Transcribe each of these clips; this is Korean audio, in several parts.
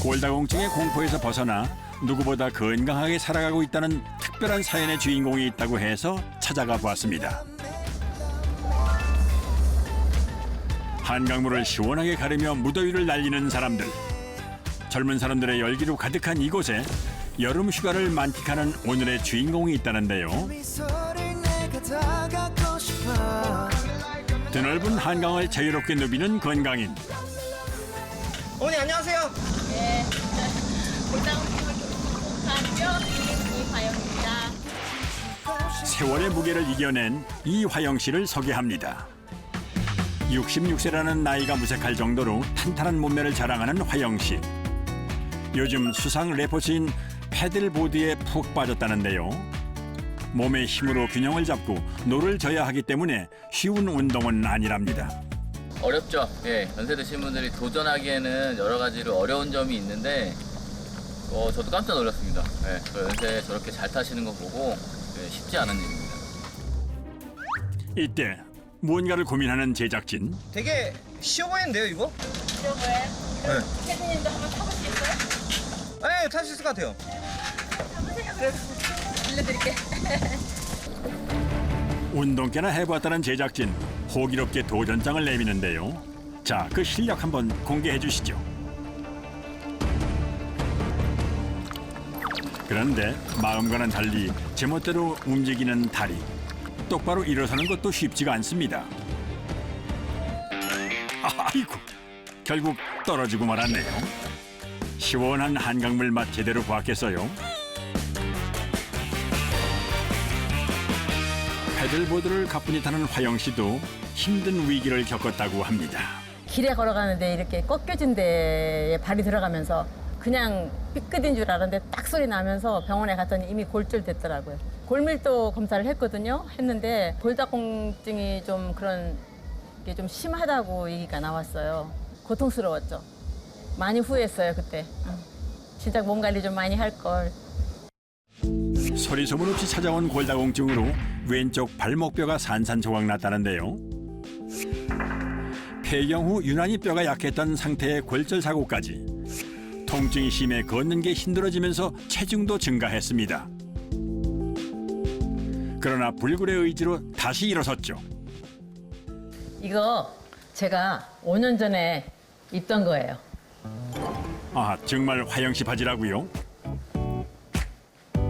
골다공증의 공포에서 벗어나 누구보다 건강하게 살아가고 있다는 특별한 사연의 주인공이 있다고 해서 찾아가 보았습니다. 한강물을 시원하게 가르며 무더위를 날리는 사람들. 젊은 사람들의 열기로 가득한 이곳에 여름 휴가를 만끽하는 오늘의 주인공이 있다는데요. 드넓은 한강을 자유롭게 누비는 건강인. 어머니 안녕하세요. 네. 골다공증을 극복한 뼈 이화영입니다. 세월의 무게를 이겨낸 이화영 씨를 소개합니다. 66세라는 나이가 무색할 정도로 탄탄한 몸매를 자랑하는 화영 씨. 요즘 수상 레포츠인 패들보드에 푹 빠졌다는데요. 몸의 힘으로 균형을 잡고 노를 져야 하기 때문에 쉬운 운동은 아니랍니다. 어렵죠. 예, 연세 드신 분들이 도전하기에는 여러 가지로 어려운 점이 있는데 저도 깜짝 놀랐습니다. 예, 저 연세 저렇게 잘 타시는 거 보고 쉽지 않은 일입니다. 이때 무언가를 고민하는 제작진. 되게 쉬워 보이는데요 이거? 저거에 네. 캐디님도 한번 타볼 수 있어요? 네, 탈 수 있을 것 같아요. 타보세요. 그럼 빌려드릴게. 운동께나 해보았다는 제작진. 호기롭게 도전장을 내미는데요. 자, 그 실력 한번 공개해 주시죠. 그런데 마음과는 달리 제멋대로 움직이는 다리. 똑바로 일어서는 것도 쉽지가 않습니다. 아이고, 결국 떨어지고 말았네요. 시원한 한강물 맛 제대로 보았겠어요. 패들보드를 가뿐히 타는 화영 씨도 힘든 위기를 겪었다고 합니다. 길에 걸어가는데 이렇게 꺾여진 데에 발이 들어가면서 그냥 삐끗인 줄 알았는데 딱 소리 나면서 병원에 갔더니 이미 골절됐더라고요. 골밀도 검사를 했는데 골다공증이 좀 그런 게 좀 심하다고 얘기가 나왔어요. 고통스러웠죠. 많이 후회했어요, 그때. 진짜 몸 관리 좀 많이 할 걸. 소리 소문 없이 찾아온 골다공증으로 왼쪽 발목뼈가 산산조각 났다는데요. 폐경 후 유난히 뼈가 약했던 상태의 골절 사고까지. 통증이 심해 걷는 게 힘들어지면서 체중도 증가했습니다. 그러나 불굴의 의지로 다시 일어섰죠. 이거 제가 5년 전에 입던 거예요. 아, 정말 화영 씨 바지라고요?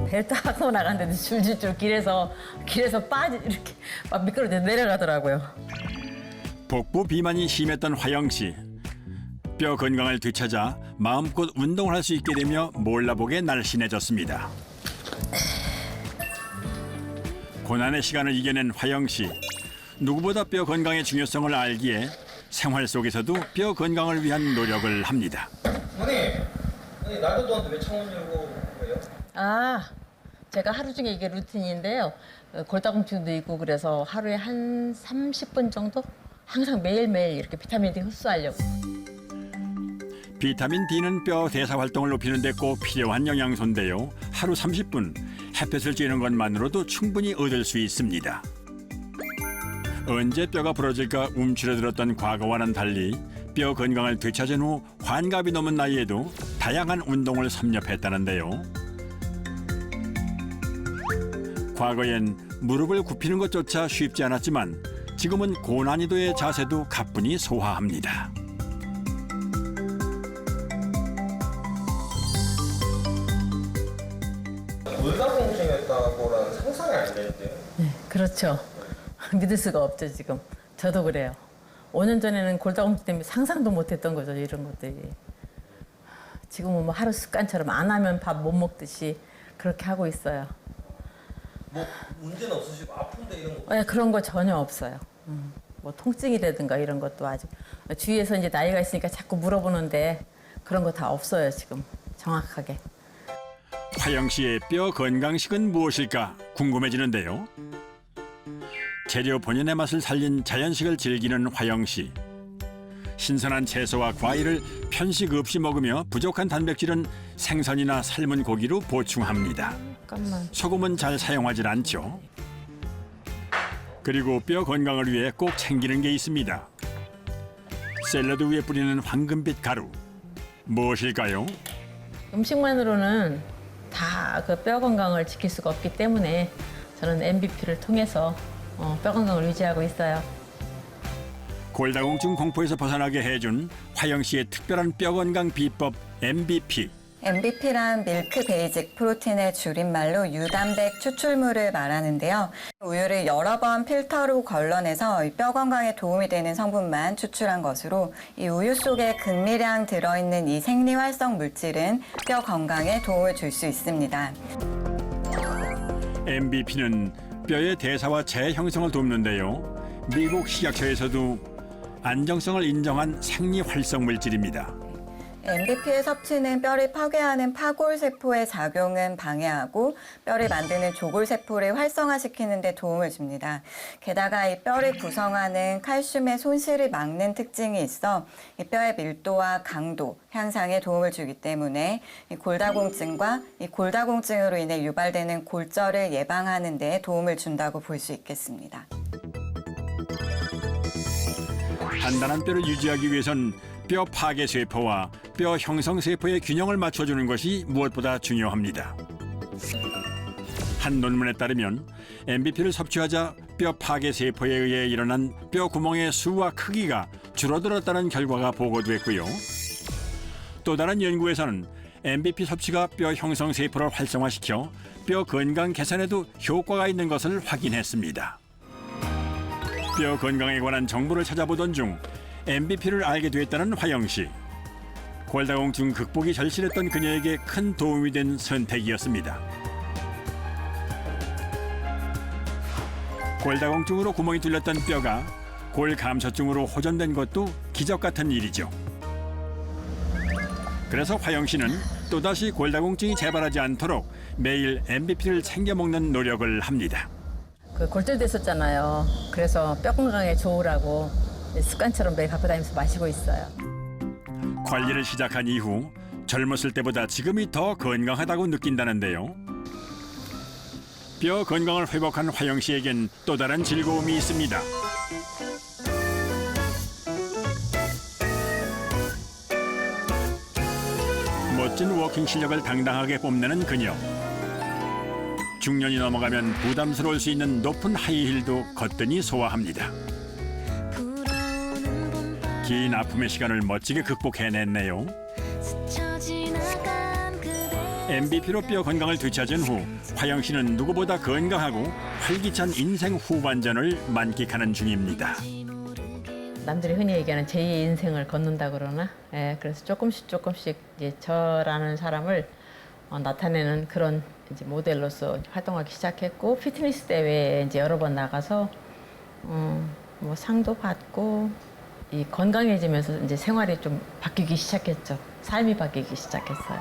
벨트 하고 나갔는데 줄줄줄 길에서 이렇게 막 미끄러져 내려가더라고요. 복부 비만이 심했던 화영 씨. 뼈 건강을 되찾아 마음껏 운동을 할 수 있게 되며 몰라보게 날씬해졌습니다. 고난의 시간을 이겨낸 화영 씨. 누구보다 뼈 건강의 중요성을 알기에 생활 속에서도 뼈 건강을 위한 노력을 합니다. 어머니 날도 더운데 왜 창문 열고 그래요? 아, 제가 하루 중에 이게 루틴인데요. 골다공증도 있고 그래서 하루에 한 30분 정도 항상 매일매일 이렇게 비타민 D 흡수하려고. 비타민 D는 뼈 대사 활동을 높이는 데 꼭 필요한 영양소인데요. 하루 30분 햇볕을 쬐는 것만으로도 충분히 얻을 수 있습니다. 언제 뼈가 부러질까 움츠러들었던 과거와는 달리 뼈 건강을 되찾은 후 환갑이 넘은 나이에도 다양한 운동을 섭렵했다는데요. 과거엔 무릎을 굽히는 것조차 쉽지 않았지만 지금은 고난이도의 자세도 가뿐히 소화합니다. 골다공증이었다고는 상상이 안 되는데요. 네, 그렇죠. 믿을 수가 없죠, 지금. 저도 그래요. 5년 전에는 골다공증 때문에 상상도 못했던 거죠, 이런 것들이. 지금은 뭐 하루 습관처럼 안 하면 밥 못 먹듯이 그렇게 하고 있어요. 뭐 문제는 없으시고 아픈데 이런 거? 네, 그런 거 전혀 없어요. 뭐 통증이라든가 이런 것도 아직 주위에서 이제 나이가 있으니까 자꾸 물어보는데 그런 거 다 없어요, 지금 정확하게. 화영 씨의 뼈 건강식은 무엇일까 궁금해지는데요. 재료 본연의 맛을 살린 자연식을 즐기는 화영 씨. 신선한 채소와 과일을 편식 없이 먹으며 부족한 단백질은 생선이나 삶은 고기로 보충합니다. 잠깐만. 소금은 잘 사용하지 않죠. 그리고 뼈 건강을 위해 꼭 챙기는 게 있습니다. 샐러드 위에 뿌리는 황금빛 가루. 무엇일까요? 음식만으로는 다 그 뼈 건강을 지킬 수가 없기 때문에 저는 MBP를 통해서 뼈 건강을 유지하고 있어요. 골다공증 공포에서 벗어나게 해준 화영 씨의 특별한 뼈 건강 비법 MVP. MBP란 밀크 베이직 프로틴의 줄임말로 유단백 추출물을 말하는데요. 우유를 여러 번 필터로 걸러내서 뼈 건강에 도움이 되는 성분만 추출한 것으로 이 우유 속에 극미량 들어있는 이 생리활성 물질은 뼈 건강에 도움을 줄 수 있습니다. MBP는 뼈의 대사와 재형성을 돕는데요. 미국 식약처에서도 안정성을 인정한 생리활성 물질입니다. MBP의 섭취는 뼈를 파괴하는 파골세포의 작용은 방해하고 뼈를 만드는 조골세포를 활성화시키는 데 도움을 줍니다. 게다가 이 뼈를 구성하는 칼슘의 손실을 막는 특징이 있어 이 뼈의 밀도와 강도 향상에 도움을 주기 때문에 이 골다공증과 이 골다공증으로 인해 유발되는 골절을 예방하는 데 도움을 준다고 볼 수 있겠습니다. 단단한 뼈를 유지하기 위해선 뼈 파괴 세포와 뼈 형성 세포의 균형을 맞춰주는 것이 무엇보다 중요합니다. 한 논문에 따르면 MBP를 섭취하자 뼈 파괴 세포에 의해 일어난 뼈 구멍의 수와 크기가 줄어들었다는 결과가 보고됐고요. 또 다른 연구에서는 MBP 섭취가 뼈 형성 세포를 활성화시켜 뼈 건강 개선에도 효과가 있는 것을 확인했습니다. 뼈 건강에 관한 정보를 찾아보던 중 MBP를 알게 됐다는 화영 씨. 골다공증 극복이 절실했던 그녀에게 큰 도움이 된 선택이었습니다. 골다공증으로 구멍이 뚫렸던 뼈가 골감소증으로 호전된 것도 기적 같은 일이죠. 그래서 화영 씨는 또다시 골다공증이 재발하지 않도록 매일 MBP를 챙겨 먹는 노력을 합니다. 그 골절됐었잖아요. 그래서 뼈 건강에 좋으라고 습관처럼 매일 갖고 다니면서 마시고 있어요. 관리를 시작한 이후 젊었을 때보다 지금이 더 건강하다고 느낀다는데요. 뼈 건강을 회복한 화영 씨에겐 또 다른 즐거움이 있습니다. 멋진 워킹 실력을 당당하게 뽐내는 그녀. 중년이 넘어가면 부담스러울 수 있는 높은 하이힐도 거뜬히 소화합니다. 긴 아픔의 시간을 멋지게 극복해냈네요. MBP로 뼈 건강을 되찾은 후 화영 씨는 누구보다 건강하고 활기찬 인생 후반전을 만끽하는 중입니다. 남들이 흔히 얘기하는 제2의 인생을 걷는다 그러나, 그래서 조금씩 이제 저라는 사람을 나타내는 그런 이제 모델로서 활동하기 시작했고, 피트니스 대회에 이제 여러 번 나가서 뭐 상도 받고, 이 건강해지면서 이제 생활이 좀 바뀌기 시작했죠. 삶이 바뀌기 시작했어요.